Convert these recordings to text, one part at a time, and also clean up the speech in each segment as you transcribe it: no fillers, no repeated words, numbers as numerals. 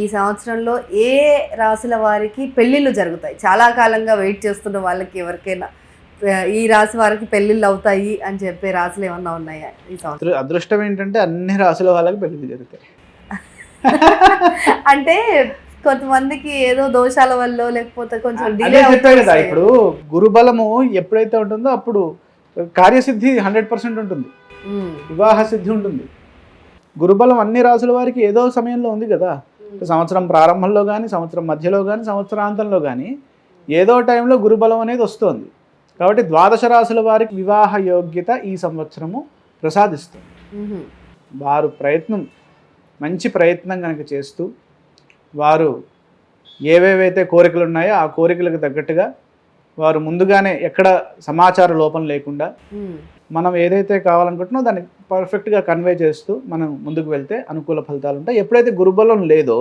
ఈ సంవత్సరంలో ఏ రాశుల వారికి పెళ్ళిళ్ళు జరుగుతాయి? చాలా కాలంగా వెయిట్ చేస్తున్న వాళ్ళకి ఎవరికైనా ఈ రాశి వారికి పెళ్ళిళ్ళు అవుతాయి అని చెప్పే రాశులు ఏమన్నా ఉన్నాయా ఈ సంవత్సరం? అదృష్టం ఏంటంటే అన్ని రాసుల వాళ్ళకి పెళ్లి జరుగుతాయి. అంటే కొంతమందికి ఏదో దోషాల వల్ల లేకపోతే కొంచెం అదే డిలే చెప్పాను కదా, ఇప్పుడు గురుబలము ఎప్పుడైతే ఉంటుందో అప్పుడు కార్యసిద్ధి 100% ఉంటుంది, వివాహ సిద్ధి ఉంటుంది. గురుబలం అన్ని రాసుల వారికి ఏదో సమయంలో ఉంది కదా, సంవత్సరం ప్రారంభంలో కానీ, సంవత్సరం మధ్యలో కానీ, సంవత్సరాంతంలో కానీ ఏదో టైంలో గురుబలం అనేది వస్తుంది. కాబట్టి ద్వాదశ రాసుల వారికి వివాహ యోగ్యత ఈ సంవత్సరము ప్రసాదిస్తుంది. వారు మంచి ప్రయత్నం కనుక చేస్తూ వారు ఏవేవైతే కోరికలు ఉన్నాయో ఆ కోరికలకు తగ్గట్టుగా వారు ముందుగానే ఎక్కడ సమాచార లోపం లేకుండా మనం ఏదైతే కావాలనుకుంటున్నామో దాన్ని పర్ఫెక్ట్గా కన్వే చేస్తూ మనం ముందుకు వెళ్తే అనుకూల ఫలితాలు ఉంటాయి. ఎప్పుడైతే గురుబలం లేదో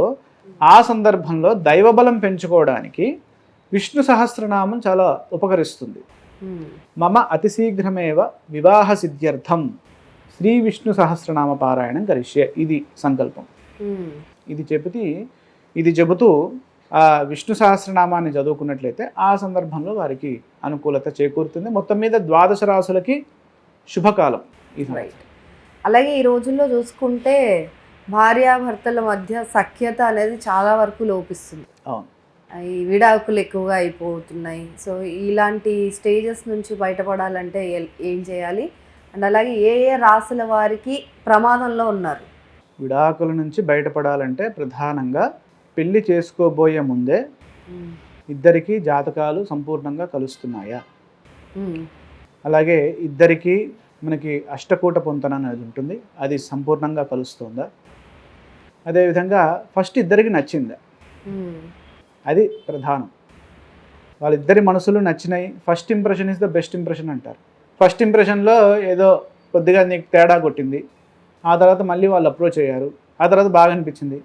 ఆ సందర్భంలో దైవబలం పెంచుకోవడానికి విష్ణు సహస్రనామం చాలా ఉపకరిస్తుంది. మమ అతిశీఘ్రమేవ వివాహ సిద్ధ్యర్థం శ్రీ విష్ణు సహస్రనామ పారాయణం కరిష్యే, ఇది సంకల్పం. ఇది చెబుతూ ఆ విష్ణు సహస్రనామాన్ని చదువుకున్నట్లయితే ఆ సందర్భంలో వారికి అనుకూలత చేకూరుతుంది. మొత్తం మీద ద్వాదశ రాసులకి శుభకాలం ఈ సంవత్సరం. అలాగే ఈ రోజుల్లో చూసుకుంటే భార్యాభర్తల మధ్య సఖ్యత అనేది చాలా వరకు లోపిస్తుంది. అవును, ఈ విడాకులు ఎక్కువగా అయిపోతున్నాయి. సో ఇలాంటి స్టేజెస్ నుంచి బయటపడాలంటే ఏం చేయాలి? అండ్ అలాగే ఏ ఏ రాసుల వారికి ప్రమాదంలో ఉన్నారు? విడాకుల నుంచి బయటపడాలంటే ప్రధానంగా పెళ్లి చేసుకోబోయే ముందే ఇద్దరికి జాతకాలు సంపూర్ణంగా కలుస్తున్నాయా, అలాగే ఇద్దరికి మనకి అష్టకూట పొంతన అనేది ఉంటుంది, అది సంపూర్ణంగా కలుస్తుందా, అదేవిధంగా ఫస్ట్ ఇద్దరికి నచ్చిందా, అది ప్రధానం. వాళ్ళిద్దరి మనసులు నచ్చినాయి. First impression is the best impression అంటారు. ఫస్ట్ ఇంప్రెషన్లో ఏదో కొద్దిగా నీకు తేడా కొట్టింది, ఆ తర్వాత మళ్ళీ వాళ్ళు అప్రోచ్ అయ్యారు, ఆ తర్వాత బాగా అనిపించింది,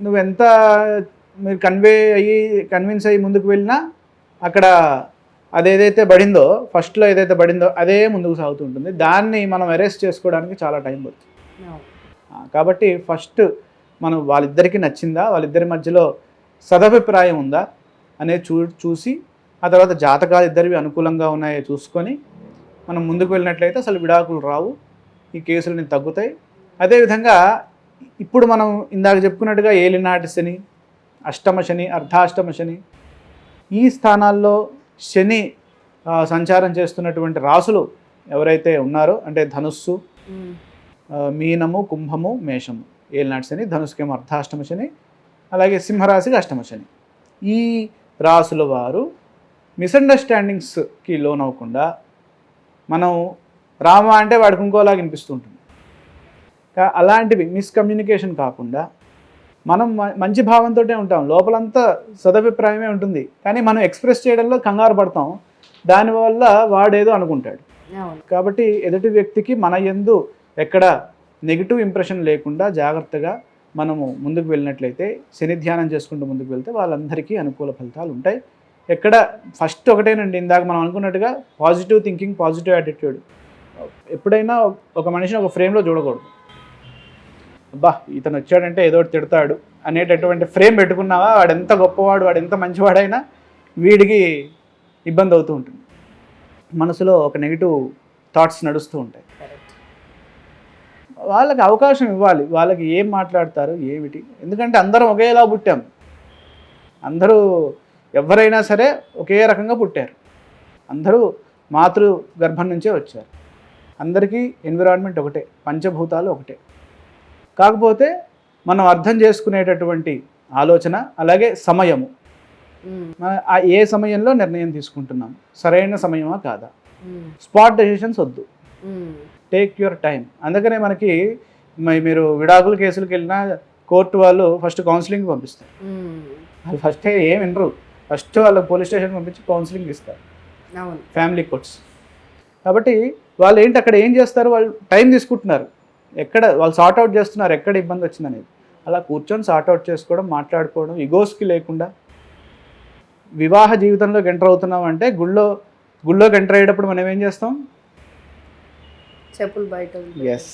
నువ్వెంత మీరు కన్విన్స్ అయ్యి ముందుకు వెళ్ళినా అక్కడ అదేదైతే పడిందో, ఫస్ట్లో ఏదైతే పడిందో అదే ముందుకు సాగుతూ ఉంటుంది. దాన్ని మనం అరెస్ట్ చేసుకోవడానికి చాలా టైం పడుతుంది. కాబట్టి ఫస్ట్ మనం వాళ్ళిద్దరికీ నచ్చిందా, వాళ్ళిద్దరి మధ్యలో సదభిప్రాయం ఉందా అనేది చూసి ఆ తర్వాత జాతకాలు ఇద్దరివి అనుకూలంగా ఉన్నాయో చూసుకొని మనం ముందుకు వెళ్ళినట్లయితే అసలు విడాకులు రావు, ఈ కేసులని తగ్గుతాయి. అదేవిధంగా ఇప్పుడు మనం ఇందాక చెప్పుకున్నట్టుగా ఏలినాటి శని, అష్టమ శని, అర్ధాష్టమ శని, ఈ స్థానాల్లో శని సంచారం చేస్తున్నటువంటి రాసులు ఎవరైతే ఉన్నారో, అంటే ధనుస్సు, మీనము, కుంభము, మేషము ఏలినాటి శని, ధనుసుకేమో అర్ధాష్టమ శని, అలాగే సింహరాశికి అష్టమ శని. ఈ రాసుల వారు మిస్అండర్స్టాండింగ్స్కి లోన్ అవ్వకుండా, మనం రామ అంటే వాడికి ఇంకోలాగా అనిపిస్తుంటుంది, అలాంటివి మిస్కమ్యూనికేషన్ కాకుండా మనం మంచి భావంతో ఉంటాం, లోపలంతా సదభిప్రాయమే ఉంటుంది, కానీ మనం ఎక్స్ప్రెస్ చేయడంలో కంగారు పడతాం, దానివల్ల వాడేదో అనుకుంటాడు. కాబట్టి ఎదుటి వ్యక్తికి మన యందు ఎక్కడ నెగిటివ్ ఇంప్రెషన్ లేకుండా జాగ్రత్తగా మనము ముందుకు వెళ్ళినట్లయితే, శని ధ్యానం చేసుకుంటూ ముందుకు వెళ్తే వాళ్ళందరికీ అనుకూల ఫలితాలు ఉంటాయి. ఎక్కడ ఫస్ట్ ఒకటేనండి, ఇందాక మనం అనుకున్నట్టుగా పాజిటివ్ థింకింగ్, పాజిటివ్ యాటిట్యూడ్. ఎప్పుడైనా ఒక మనిషిని ఒక ఫ్రేమ్లో చూడకూడదు. అబ్బా ఇతను వచ్చాడంటే ఏదో తిడతాడు అనేటటువంటి ఫ్రేమ్ పెట్టుకున్నావా, వాడెంత గొప్పవాడు, వాడెంత మంచివాడైనా వీడికి ఇబ్బంది అవుతూ ఉంటుంది, మనసులో ఒక నెగిటివ్ థాట్స్ నడుస్తూ ఉంటాయి. వాళ్ళకి అవకాశం ఇవ్వాలి, వాళ్ళకి ఏం మాట్లాడతారు ఏమిటి, ఎందుకంటే అందరం ఒకేలా పుట్టాం, అందరూ ఎవరైనా సరే ఒకే రకంగా పుట్టారు, అందరూ మాతృ గర్భం నుంచే వచ్చారు, అందరికీ ఎన్విరాన్మెంట్ ఒకటే, పంచభూతాలు ఒకటే. కాకపోతే మనం అర్థం చేసుకునేటటువంటి ఆలోచన, అలాగే సమయము, ఏ సమయంలో నిర్ణయం తీసుకుంటున్నాం, సరైన సమయమా కాదా, స్పాట్ డెసిషన్స్ వద్దు, టేక్ యువర్ టైం. అందుకనే మనకి మీరు విడాకుల కేసులకు వెళ్ళినా కోర్టు వాళ్ళు ఫస్ట్ కౌన్సిలింగ్ పంపిస్తారు, వాళ్ళు ఫస్ట్ ఏం వినరు, ఫస్ట్ వాళ్ళకి పోలీస్ స్టేషన్ పంపించి కౌన్సిలింగ్ ఇస్తారు, ఫ్యామిలీ కోర్ట్స్. కాబట్టి వాళ్ళు ఏంటి అక్కడ ఏం చేస్తారు, వాళ్ళు టైం తీసుకుంటున్నారు, ఎక్కడ వాళ్ళు సార్ట్అవుట్ చేస్తున్నారు, ఎక్కడ ఇబ్బంది వచ్చిందనేది. అలా కూర్చొని సార్ట్అవుట్ చేసుకోవడం, మాట్లాడుకోవడం, ఇగోస్కి లేకుండా. వివాహ జీవితంలోకి ఎంటర్ అవుతున్నాం అంటే గుళ్ళోకి ఎంటర్ అయ్యేటప్పుడు మనం ఏం చేస్తాం, చెప్పులు బయట. ఎస్,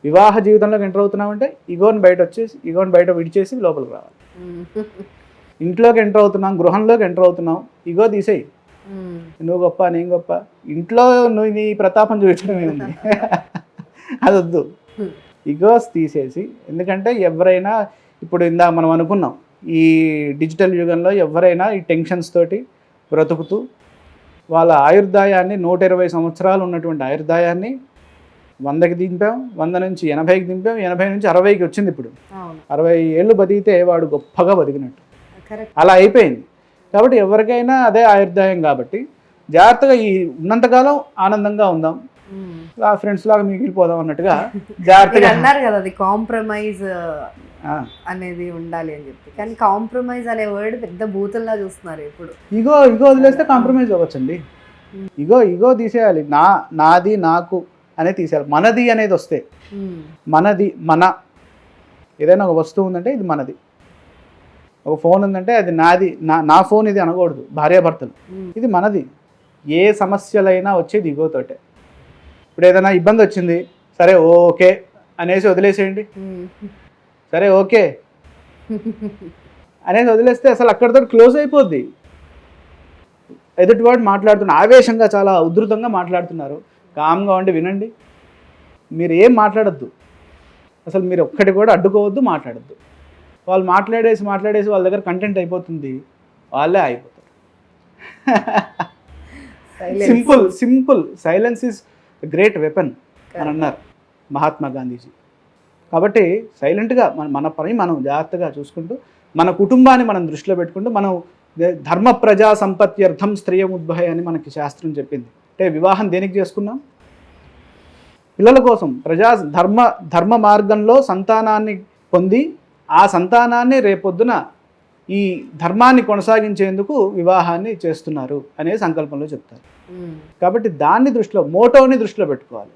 వివాహ జీవితంలోకి ఎంటర్ అవుతున్నామంటే ఈగోని బయట విడిచేసి లోపలికి రావాలి. ఇంట్లోకి ఎంటర్ అవుతున్నాం, గృహంలోకి ఎంటర్ అవుతున్నాం, ఈగో తీసేయి. నువ్వు గొప్ప నేను గొప్ప, ఇంట్లో నువ్వు నీ ప్రతాపం చూపించడమే ఉంది. అది వద్దు. ఈగోస్ తీసేసి, ఎందుకంటే ఎవరైనా ఇప్పుడు ఇందాక మనం అనుకున్నాం, ఈ డిజిటల్ యుగంలో ఎవరైనా ఈ టెన్షన్స్ తోటి బ్రతుకుతూ వాళ్ళ ఆయుర్దాయాన్ని 120 సంవత్సరాలు ఉన్నటువంటి ఆయుర్దాయాన్ని 100కి దింపాం, 100 నుంచి 80కి దింపాం, 80 నుంచి 60కి వచ్చింది. ఇప్పుడు 60 ఏళ్ళు బతికితే వాడు గొప్పగా బతికినట్టు అలా అయిపోయింది. కాబట్టి ఎవరికైనా అదే ఆయుర్దాయం. కాబట్టి జాగ్రత్తగా ఈ ఉన్నంతకాలం ఆనందంగా ఉందాం, ఫ్రెండ్స్ లాగా మిగిలిపోదాం అన్నట్టుగా జాగ్రత్తగా అన్నారు కదా, అది కాంప్రమైజ్ అనేది ఉండాలి అని చెప్పి. కానీ కాంప్రమైజ్ అనే వర్డ్ పెద్ద బూతుల్లా చూస్తున్నారు ఇప్పుడు. ఈగో వదిలేస్తే కాంప్రమైజ్ అవ్వచ్చండి. ఈగో తీసేయాలి. నాది నాకు అనేది తీసేయాలి. మనది అనేది వస్తే, మనది మన ఏదైనా ఒక వస్తువు ఉందంటే ఇది మనది. ఒక ఫోన్ ఉందంటే అది నాది, నా ఫోన్ ఇది అనకూడదు. భార్యాభర్తలు ఇది మనది. ఏ సమస్యలైనా వచ్చేది ఈగోతోటే. ఇప్పుడు ఏదైనా ఇబ్బంది వచ్చింది, సరే ఓకే అనేసి వదిలేసేయండి. సరే ఓకే అనేది వదిలేస్తే అసలు అక్కడితో క్లోజ్ అయిపోద్ది. ఎదుటివాడు మాట్లాడుతున్న ఆవేశంగా చాలా ఉధృతంగా మాట్లాడుతున్నారు, కామ్గా ఉండి వినండి. మీరు ఏం మాట్లాడద్దు, అసలు మీరు ఒక్కటి కూడా అడ్డుకోవద్దు, మాట్లాడద్దు. వాళ్ళు మాట్లాడేసి వాళ్ళ దగ్గర కంటెంట్ అయిపోతుంది, వాళ్ళే అయిపోతారు. Simple silence is great weapon అని అన్నారు మహాత్మా గాంధీజీ. కాబట్టి సైలెంట్గా మన పని మనం జాగ్రత్తగా చూసుకుంటూ, మన కుటుంబాన్ని మనం దృష్టిలో పెట్టుకుంటూ, మనం ధర్మ ప్రజా సంపత్త్యర్థం స్త్రియముద్భయ అని మనకి శాస్త్రం చెప్పింది. అంటే వివాహం దేనికి చేసుకున్నాం? పిల్లల కోసం. ధర్మ మార్గంలో సంతానాన్ని పొంది ఆ సంతానాన్ని రేపొద్దున ఈ ధర్మాన్ని కొనసాగించేందుకు వివాహాన్ని చేస్తున్నారు అనే సంకల్పంలో చెప్తారు. కాబట్టి దాన్ని మోటోని దృష్టిలో పెట్టుకోవాలి.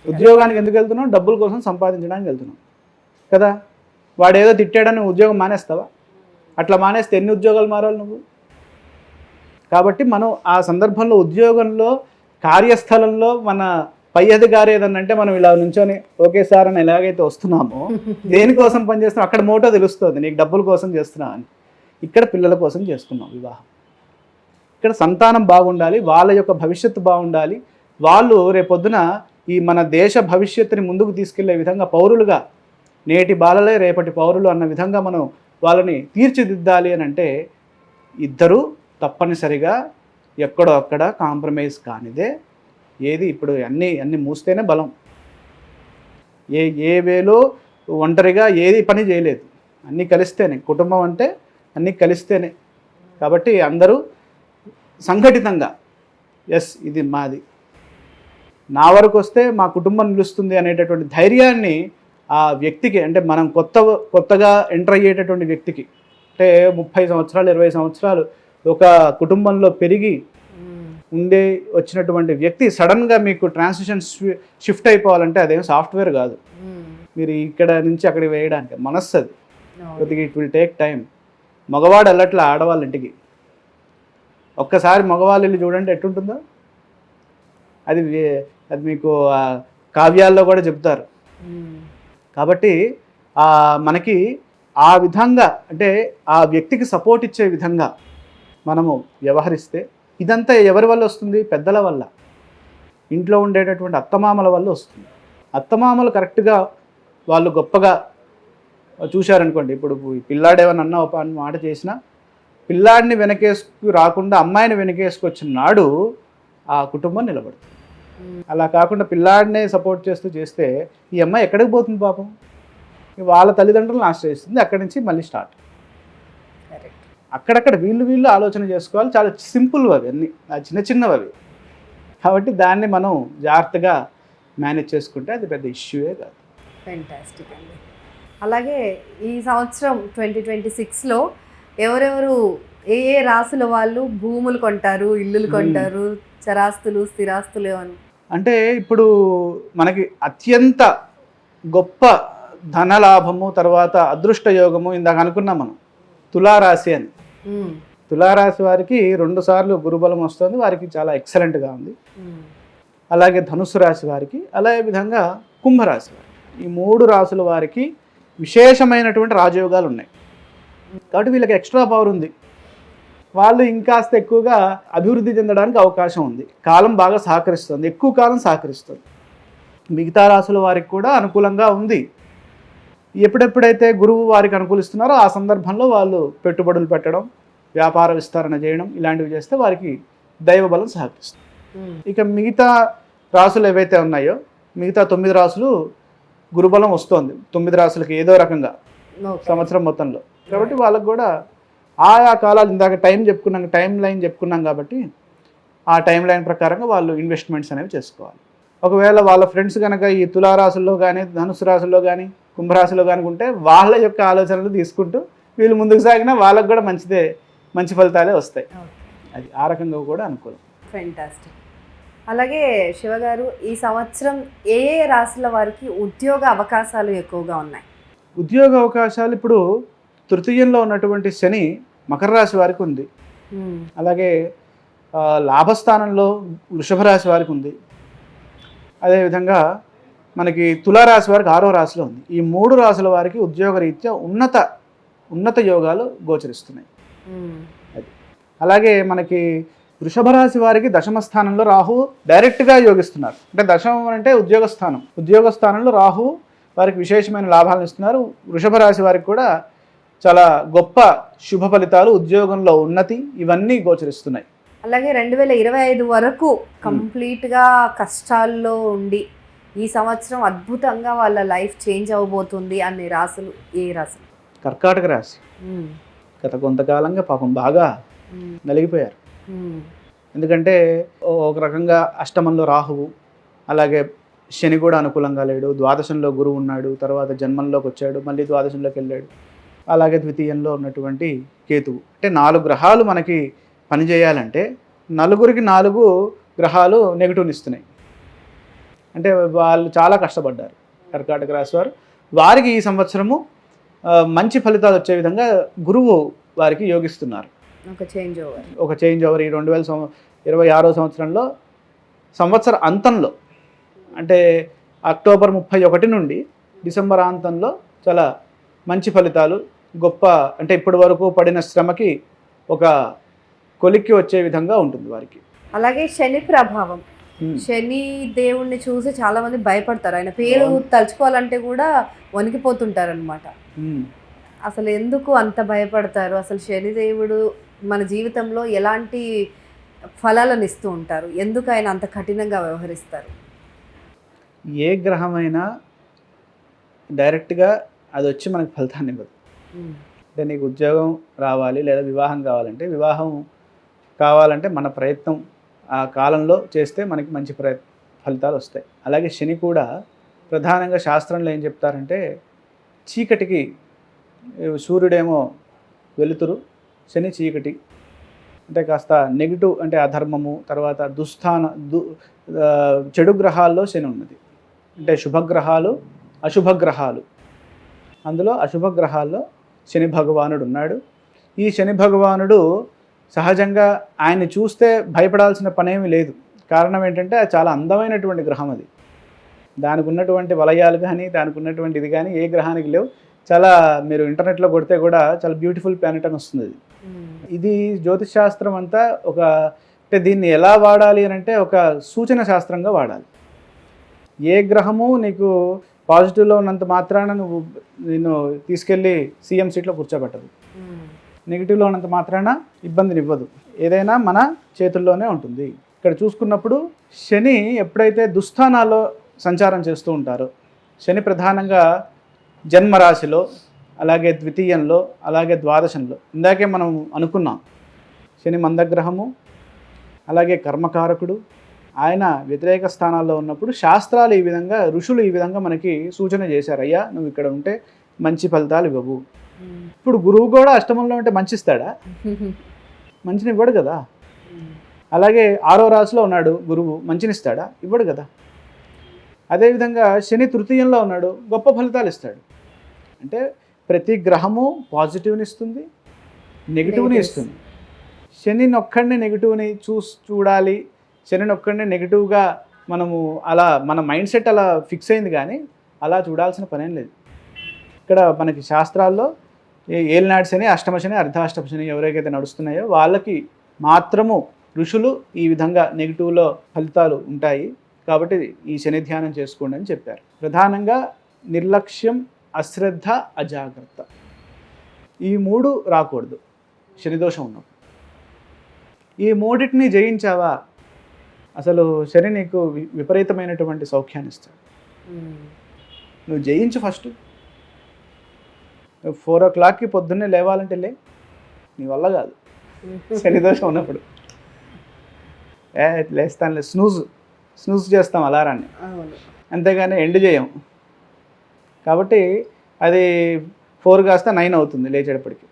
ఉద్యోగానికి ఎందుకు వెళ్తున్నాం? డబ్బుల కోసం సంపాదించడానికి వెళ్తున్నాం కదా. వాడేదో తిట్టాడని ఉద్యోగం మానేస్తావా? అట్లా మానేస్తే ఎన్ని ఉద్యోగాలు మారాలి నువ్వు? కాబట్టి మనం ఆ సందర్భంలో ఉద్యోగంలో, కార్యస్థలంలో మన పై అధికారి ఏదన్నంటే మనం ఇలా నుంచొని ఓకే సార్ అని ఎలాగైతే వస్తున్నామో, దేనికోసం పనిచేస్తున్నాం అక్కడ మోటో తెలుస్తుంది. నీకు డబ్బుల కోసం చేస్తున్నావు అని. ఇక్కడ పిల్లల కోసం చేసుకున్నాం వివాహం. ఇక్కడ సంతానం బాగుండాలి, వాళ్ళ యొక్క భవిష్యత్తు బాగుండాలి. వాళ్ళు రేపొద్దున ఈ మన దేశ భవిష్యత్తుని ముందుకు తీసుకెళ్లే విధంగా పౌరులుగా, నేటి బాలలే రేపటి పౌరులు అన్న విధంగా మనం వాళ్ళని తీర్చిదిద్దాలి అని అంటే ఇద్దరూ తప్పనిసరిగా ఎక్కడో అక్కడ కాంప్రమైజ్ కానిదే ఏది. ఇప్పుడు అన్నీ మూస్తేనే బలం. ఏ వేలో ఒంటరిగా ఏది పని చేయలేదు, అన్నీ కలిస్తేనే. కుటుంబం అంటే అన్నీ కలిస్తేనే. కాబట్టి అందరూ సంఘటితంగా ఎస్ ఇది మాది, నా వరకు వస్తే మా కుటుంబం నిలుస్తుంది అనేటటువంటి ధైర్యాన్ని ఆ వ్యక్తికి, అంటే మనం కొత్తగా ఎంటర్ అయ్యేటటువంటి వ్యక్తికి, అంటే 30 సంవత్సరాలు 20 సంవత్సరాలు ఒక కుటుంబంలో పెరిగి వచ్చినటువంటి వ్యక్తి సడన్గా మీకు ట్రాన్సిషన్ షిఫ్ట్ అయిపోవాలంటే అదేం సాఫ్ట్వేర్ కాదు. మీరు ఇక్కడ నుంచి అక్కడికి వేయడానికి మనస్సు అది. కొద్దిగా ఇట్ విల్ టేక్ టైం. మగవాడు వెళ్ళట్లా ఆడవాళ్ళ ఇంటికి. ఒక్కసారి మగవాళ్ళు వెళ్ళి చూడండి ఎట్టుంటుందో. అది మీకు కావ్యాల్లో కూడా చెప్తారు. కాబట్టి మనకి ఆ విధంగా, అంటే ఆ వ్యక్తికి సపోర్ట్ ఇచ్చే విధంగా మనము వ్యవహరిస్తే, ఇదంతా ఎవరి వల్ల వస్తుంది? పెద్దల వల్ల, ఇంట్లో ఉండేటటువంటి అత్తమామల వల్ల వస్తుంది. అత్తమామలు కరెక్ట్గా వాళ్ళు గొప్పగా చూశారనుకోండి. ఇప్పుడు పిల్లాడేమన్నా ఒక మాట చేసినా, పిల్లాడిని వెనకేసుకు రాకుండా అమ్మాయిని వెనకేసుకొచ్చిన నాడు ఆ కుటుంబం నిలబడుతుంది. అలా కాకుండా పిల్లాడినే సపోర్ట్ చేస్తే ఈ అమ్మాయి ఎక్కడికి పోతుంది పాపం? వాళ్ళ తల్లిదండ్రులను ఆశ్రయిస్తుంది. అక్కడి నుంచి మళ్ళీ స్టార్ట్. అక్కడక్కడ వీళ్ళు ఆలోచన చేసుకోవాలి. చాలా సింపుల్ అవి అన్నీ, చిన్నవి అవి. కాబట్టి దాన్ని మనం జాగ్రత్తగా మేనేజ్ చేసుకుంటే అది పెద్ద ఇష్యూయే కాదు. ఫెంటాస్టిక్ అండి. అలాగే ఈ సంవత్సరం 2026లో ఎవరెవరు ఏ రాసుల వాళ్ళు భూములు కొంటారు, ఇల్లులు కొంటారు, చరాస్తులు, స్థిరాస్తులు అని? అంటే ఇప్పుడు మనకి అత్యంత గొప్ప ధనలాభము, తర్వాత అదృష్ట యోగము ఇందాక అనుకున్నాం మనం, తులారాశి అని. తులారాశి వారికి 2 సార్లు గురుబలం వస్తుంది, వారికి చాలా ఎక్సలెంట్గా ఉంది. అలాగే ధనుసు రాశి వారికి, అలాగే విధంగా కుంభరాశి వారు. ఈ 3 రాసుల వారికి విశేషమైనటువంటి రాజయోగాలు ఉన్నాయి. కాబట్టి వీళ్ళకి ఎక్స్ట్రా పవర్ ఉంది. వాళ్ళు ఇంకాస్త ఎక్కువగా అభివృద్ధి చెందడానికి అవకాశం ఉంది. కాలం బాగా సహకరిస్తుంది, ఎక్కువ కాలం సహకరిస్తుంది. మిగతా రాసుల వారికి కూడా అనుకూలంగా ఉంది. ఎప్పుడెప్పుడైతే గురువు వారికి అనుకూలిస్తున్నారో ఆ సందర్భంలో వాళ్ళు పెట్టుబడులు పెట్టడం, వ్యాపార విస్తరణ చేయడం ఇలాంటివి చేస్తే వారికి దైవబలం సహకరిస్తుంది. ఇక మిగతా రాసులు ఏవైతే ఉన్నాయో మిగతా 9 రాసులు గురుబలం వస్తుంది 9 రాసులకి ఏదో రకంగా సంవత్సరం మొత్తంలో. కాబట్టి వాళ్ళకు కూడా ఆయా కాలాలు ఇందాక టైం లైన్ చెప్పుకున్నాం కాబట్టి ఆ టైం లైన్ ప్రకారంగా వాళ్ళు ఇన్వెస్ట్మెంట్స్ అనేవి చేసుకోవాలి. ఒకవేళ వాళ్ళ ఫ్రెండ్స్ కనుక ఈ తులారాశుల్లో కానీ ధనుసు రాశుల్లో కానీ కుంభరాశిలో కానీ ఉంటే వాళ్ళ యొక్క ఆలోచనలు తీసుకుంటూ వీళ్ళు ముందుకు సాగినా వాళ్ళకు కూడా మంచి ఫలితాలే వస్తాయి. అది ఆ రకంగా కూడా అనుకూలం. ఫెంటాస్టిక్. అలాగే శివగారు, ఈ సంవత్సరం ఏ ఏ రాశుల వారికి ఉద్యోగ అవకాశాలు ఎక్కువగా ఉన్నాయి? ఉద్యోగ అవకాశాలు ఇప్పుడు తృతీయంలో ఉన్నటువంటి శని మకర రాశి వారికి ఉంది. అలాగే లాభస్థానంలో వృషభ రాశి వారికి ఉంది. అదేవిధంగా మనకి తులారాశి వారికి 6వ రాశిలో ఉంది. ఈ 3 రాశుల వారికి ఉద్యోగ రీత్యా ఉన్నత యోగాలు గోచరిస్తున్నాయి. అది అలాగే మనకి వృషభ రాశి వారికి దశమ స్థానంలో రాహు డైరెక్ట్గా యోగిస్తున్నారు. అంటే దశమం అంటే ఉద్యోగ స్థానంలో రాహు వారికి విశేషమైన లాభాలను ఇస్తున్నారు. వృషభ రాశి వారికి కూడా చాలా గొప్ప శుభ ఫలితాలు, ఉద్యోగంలో ఉన్నతి ఇవన్నీ గోచరిస్తున్నాయి. అలాగే 2025 వరకు కంప్లీట్గా కష్టాల్లో ఉండి ఈ సంవత్సరం అద్భుతంగా వాళ్ళ లైఫ్ చేంజ్ అవ్వబోతుంది అనే రాశులు ఏ రాశులు? కర్కాటక రాశి. గత కొంతకాలంగా పాపం బాగా నలిగిపోయారు. ఎందుకంటే ఒక రకంగా అష్టమంలో రాహువు, అలాగే శని కూడా అనుకూలంగా లేడు, ద్వాదశంలో గురువు ఉన్నాడు, తర్వాత జన్మంలోకి వచ్చాడు, మళ్ళీ ద్వాదశంలోకి వెళ్ళాడు, అలాగే ద్వితీయంలో ఉన్నటువంటి కేతువు. అంటే 4 గ్రహాలు మనకి పనిచేయాలంటే 4కి 4 గ్రహాలు నెగిటివ్ని ఇస్తున్నాయి. అంటే వాళ్ళు చాలా కష్టపడ్డారు కర్కాటక రాశి వారు. వారికి ఈ సంవత్సరము మంచి ఫలితాలు వచ్చే విధంగా గురువు వారికి యోగిస్తున్నారు. ఒక చేంజ్ ఓవర్ ఈ 2026వ సంవత్సరంలో సంవత్సర అంతంలో, అంటే అక్టోబర్ 31 నుండి డిసెంబర్ అంతంలో చాలా మంచి ఫలితాలు, గొప్ప అంటే ఇప్పటి వరకు పడిన శ్రమకి ఒక కొలిక్కి వచ్చే విధంగా ఉంటుంది వారికి. అలాగే శని ప్రభావం, శని దేవుణ్ణి చూసి చాలా మంది భయపడతారు. ఆయన పేరు తలుచుకోవాలంటే కూడా వణికిపోతుంటారు అనమాట. అసలు ఎందుకు అంత భయపడతారు? అసలు శనిదేవుడు మన జీవితంలో ఎలాంటి ఫలాలను ఇస్తూ ఉంటారు? ఎందుకు ఆయన అంత కఠినంగా వ్యవహరిస్తారు? ఏ గ్రహమైనా డైరెక్ట్గా అది వచ్చి మనకు ఫలితాన్ని ఇవ్వదు. అంటే నీకు ఉద్యోగం రావాలి లేదా వివాహం కావాలంటే మన ప్రయత్నం ఆ కాలంలో చేస్తే మనకి మంచి ఫలితాలు వస్తాయి. అలాగే శని కూడా ప్రధానంగా శాస్త్రంలో ఏం చెప్తారంటే చీకటికి సూర్యుడేమో వెలుతురు, శని చీకటి. అంటే కాస్త నెగిటివ్ అంటే అధర్మము, తర్వాత చెడు గ్రహాల్లో శని ఉన్నది. అంటే శుభగ్రహాలు అశుభగ్రహాలు, అందులో అశుభగ్రహాల్లో శని భగవానుడు ఉన్నాడు. ఈ శని భగవానుడు సహజంగా ఆయన్ని చూస్తే భయపడాల్సిన పనేమీ లేదు. కారణం ఏంటంటే అది చాలా అందమైనటువంటి గ్రహం. అది దానికి ఉన్నటువంటి వలయాలు కానీ దానికి ఉన్నటువంటి ఇది కానీ ఏ గ్రహానికి లేవు. చాలా మీరు ఇంటర్నెట్లో కొడితే కూడా చాలా బ్యూటిఫుల్ ప్లానెట్ అని వస్తుంది. ఇది జ్యోతిష్ శాస్త్రం అంతా అంటే దీన్ని ఎలా వాడాలి అని అంటే ఒక సూచన శాస్త్రంగా వాడాలి. ఏ గ్రహము నీకు పాజిటివ్లో ఉన్నంత మాత్రాన నిన్ను తీసుకెళ్ళి సీఎం సీట్లో కూర్చోబెట్టదు, నెగిటివ్లో ఉన్నంత మాత్రాన ఇబ్బందినివ్వదు. ఏదైనా మన చేతుల్లోనే ఉంటుంది. ఇక్కడ చూసుకున్నప్పుడు శని ఎప్పుడైతే దుస్థానాల్లో సంచారం చేస్తూ ఉంటారో, శని ప్రధానంగా జన్మరాశిలో, అలాగే ద్వితీయంలో, అలాగే ద్వాదశంలో, ఇందాకే మనం అనుకున్నాం శని మందగ్రహము, అలాగే కర్మకారకుడు. ఆయన వ్యతిరేక స్థానాల్లో ఉన్నప్పుడు శాస్త్రాలు ఈ విధంగా, ఋషులు ఈ విధంగా మనకి సూచన చేశారు, అయ్యా నువ్వు ఇక్కడ ఉంటే మంచి ఫలితాలు ఇవ్వవు. ఇప్పుడు గురువు కూడా అష్టమంలో ఉంటే మంచి ఇస్తాడా? మంచిని ఇవ్వడు కదా. అలాగే 6వ రాశిలో ఉన్నాడు గురువు, మంచినిస్తాడా? ఇవ్వడు కదా. అదేవిధంగా శని తృతీయంలో ఉన్నాడు, గొప్ప ఫలితాలు ఇస్తాడు. అంటే ప్రతి గ్రహము పాజిటివ్ని ఇస్తుంది, నెగిటివ్ని ఇస్తుంది. శని ఒక్కడిని నెగిటివ్ని చూడాలి, శని ఒక్కడిని నెగిటివ్గా మనము అలా మన మైండ్ సెట్ అలా ఫిక్స్ అయింది, కానీ అలా చూడాల్సిన పనేం లేదు. ఇక్కడ మనకి శాస్త్రాల్లో ఏలినాటి శని, అష్టమ శని, అర్ధాష్టమ శని ఎవరికైతే నడుస్తున్నాయో వాళ్ళకి మాత్రము ఋషులు ఈ విధంగా నెగిటివ్లో ఫలితాలు ఉంటాయి, కాబట్టి ఈ శని ధ్యానం చేసుకోండి అని చెప్పారు. ప్రధానంగా నిర్లక్ష్యం, అశ్రద్ధ, అజాగ్రత్త, ఈ 3 రాకూడదు శనిదోషం ఉన్నప్పుడు. ఈ 3టిని జయించావా అసలు శని నీకు విపరీతమైనటువంటి సౌఖ్యాన్ని ఇస్తాడు. నువ్వు జయించు ఫస్ట్. 4 o'clockకి పొద్దున్నే లేవాలంటే నీ వల్ల కాదు శనిదోషం ఉన్నప్పుడు. లేస్తానులే, స్నూజ్ చేస్తాం అలారాన్ని, అంతేగాని ఎండ్ చేయం. కాబట్టి అది 4 కాస్త 9 అవుతుంది లేచేటప్పటికి.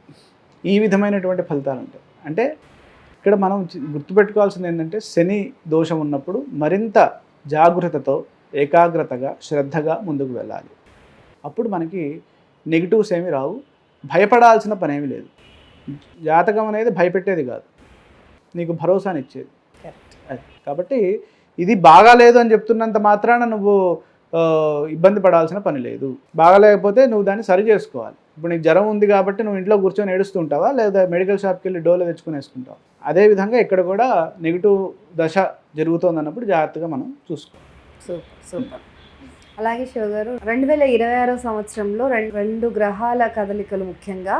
ఈ విధమైనటువంటి ఫలితాలు ఉంటాయి. అంటే ఇక్కడ మనం గుర్తుపెట్టుకోవాల్సింది ఏంటంటే శని దోషం ఉన్నప్పుడు మరింత జాగృతతో, ఏకాగ్రతగా, శ్రద్ధగా ముందుకు వెళ్ళాలి. అప్పుడు మనకి నెగిటివ్స్ ఏమి రావు, భయపడాల్సిన పనేమి లేదు. జాతకం అనేది భయపెట్టేది కాదు, నీకు భరోసానిచ్చేది. కాబట్టి ఇది బాగాలేదు అని చెప్తున్నంత మాత్రాన నువ్వు ఇబ్బంది పడాల్సిన పని లేదు. బాగాలేకపోతే నువ్వు దాన్ని సరి చేసుకోవాలి. ఇప్పుడు నీకు జ్వరం ఉంది కాబట్టి నువ్వు ఇంట్లో కూర్చొని ఏడుస్తుంటావా, లేదా మెడికల్ షాప్కి వెళ్ళి డోలో తెచ్చుకుని వేసుకుంటావా? అదేవిధంగా ఇక్కడ కూడా నెగిటివ్ దశ జరుగుతుంది అన్నప్పుడు జాగ్రత్తగా మనం చూసుకోవాలి. సూపర్. అలాగే శివ గారు, 2026 సంవత్సరంలో 2 గ్రహాల కదలికలు ముఖ్యంగా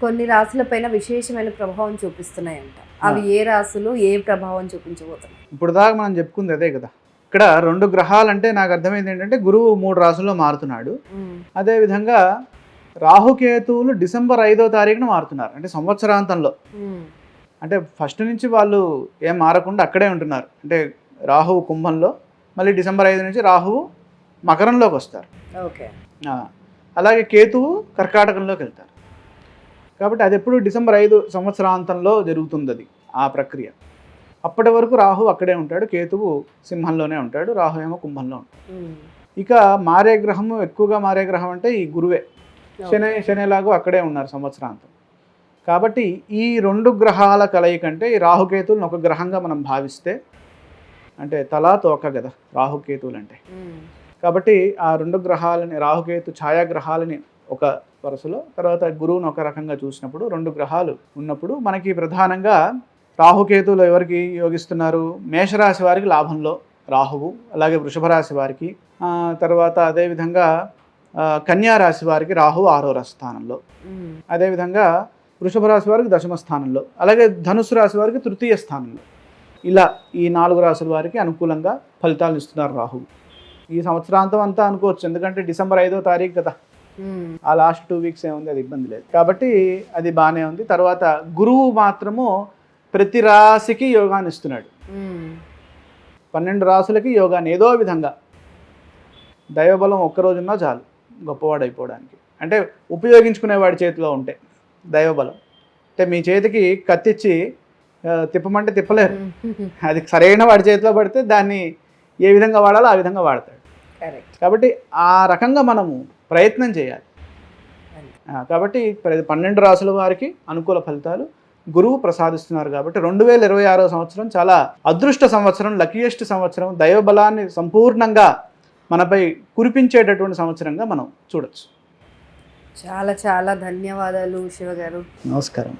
కొన్ని రాశులపైన విశేషమైన ప్రభావం చూపిస్తున్నాయంట. అవి ఏ రాశులు, ఏ ప్రభావం చూపించబోతున్నాయి? ఇప్పుడు దాకా మనం చెప్పుకుంది అదే కదా. ఇక్కడ 2 గ్రహాలు అంటే నాకు అర్థమైంది ఏంటంటే గురువు 3 రాశుల్లో మారుతున్నాడు. అదేవిధంగా రాహుకేతువులు డిసెంబర్ 5వ తారీఖున మారుతున్నారు. అంటే సంవత్సరాంతంలో, అంటే ఫస్ట్ నుంచి వాళ్ళు ఏం మారకుండా అక్కడే ఉంటున్నారు. అంటే రాహువు కుంభంలో, మళ్ళీ డిసెంబర్ 5 నుంచి రాహువు మకరంలోకి వస్తారు. ఓకే. అలాగే కేతువు కర్కాటకంలోకి వెళ్తారు. కాబట్టి అది ఎప్పుడు డిసెంబర్ 5 సంవత్సరాంతంలో జరుగుతుంది అది, ఆ ప్రక్రియ. అప్పటి వరకు రాహు అక్కడే ఉంటాడు, కేతువు సింహంలోనే ఉంటాడు, రాహు ఏమో కుంభంలో ఉంటాడు. ఇక మారే గ్రహము, ఎక్కువగా మారే గ్రహం అంటే ఈ గురువే. శనిలాగూ అక్కడే ఉన్నారు సంవత్సరాంతం. కాబట్టి ఈ 2 గ్రహాల కలయిక అంటే ఈ రాహుకేతువులను ఒక గ్రహంగా మనం భావిస్తే, అంటే తలా తోక కదా రాహుకేతువులు అంటే. కాబట్టి ఆ 2 గ్రహాలని, రాహుకేతు ఛాయాగ్రహాలని ఒక వరుసలో, తర్వాత గురువును ఒక రకంగా చూసినప్పుడు 2 గ్రహాలు ఉన్నప్పుడు మనకి ప్రధానంగా రాహుకేతువులు ఎవరికి యోగిస్తున్నారు? మేషరాశి వారికి లాభంలో రాహువు, అలాగే వృషభ రాశి వారికి, తర్వాత అదేవిధంగా కన్యా రాశి వారికి రాహువు 6వ స్థానంలో, అదేవిధంగా వృషభ రాశి వారికి 10వ స్థానంలో, అలాగే ధనుసు రాశి వారికి 3వ స్థానంలో. ఇలా ఈ 4 రాశుల వారికి అనుకూలంగా ఫలితాలు ఇస్తున్నారు రాహువు. ఈ సంవత్సరాంతం అంతా అనుకోవచ్చు, ఎందుకంటే డిసెంబర్ 5వ తారీఖు కదా, ఆ లాస్ట్ 2 వీక్స్ ఏముంది, అది ఇబ్బంది లేదు. కాబట్టి అది బాగానే ఉంది. తర్వాత గురువు మాత్రము ప్రతి రాశికి యోగాన్ని ఇస్తున్నాడు. 12 రాశులకి యోగాన్ని ఏదో విధంగా. దైవబలం ఒక్కరోజున్నా చాలు గొప్పవాడు అయిపోవడానికి. అంటే ఉపయోగించుకునేవాడి చేతిలో ఉంటే దైవబలం. అంటే మీ చేతికి కత్తిచ్చి తిప్పమంటే తిప్పలేరు, అది సరైన వాడి చేతిలో పడితే దాన్ని ఏ విధంగా వాడాలో ఆ విధంగా వాడతాడు. కాబట్టి ఆ రకంగా మనము ప్రయత్నం చేయాలి. కాబట్టి 12 రాశుల వారికి అనుకూల ఫలితాలు గురువు ప్రసాదిస్తున్నారు. కాబట్టి 2026 సంవత్సరం చాలా అదృష్ట సంవత్సరం, లక్కీయెస్ట్ సంవత్సరం, దైవబలాన్ని సంపూర్ణంగా మనపై కురిపించేటటువంటి సంవత్సరంగా మనం చూడొచ్చు. చాలా చాలా ధన్యవాదాలు శివ గారు. నమస్కారం.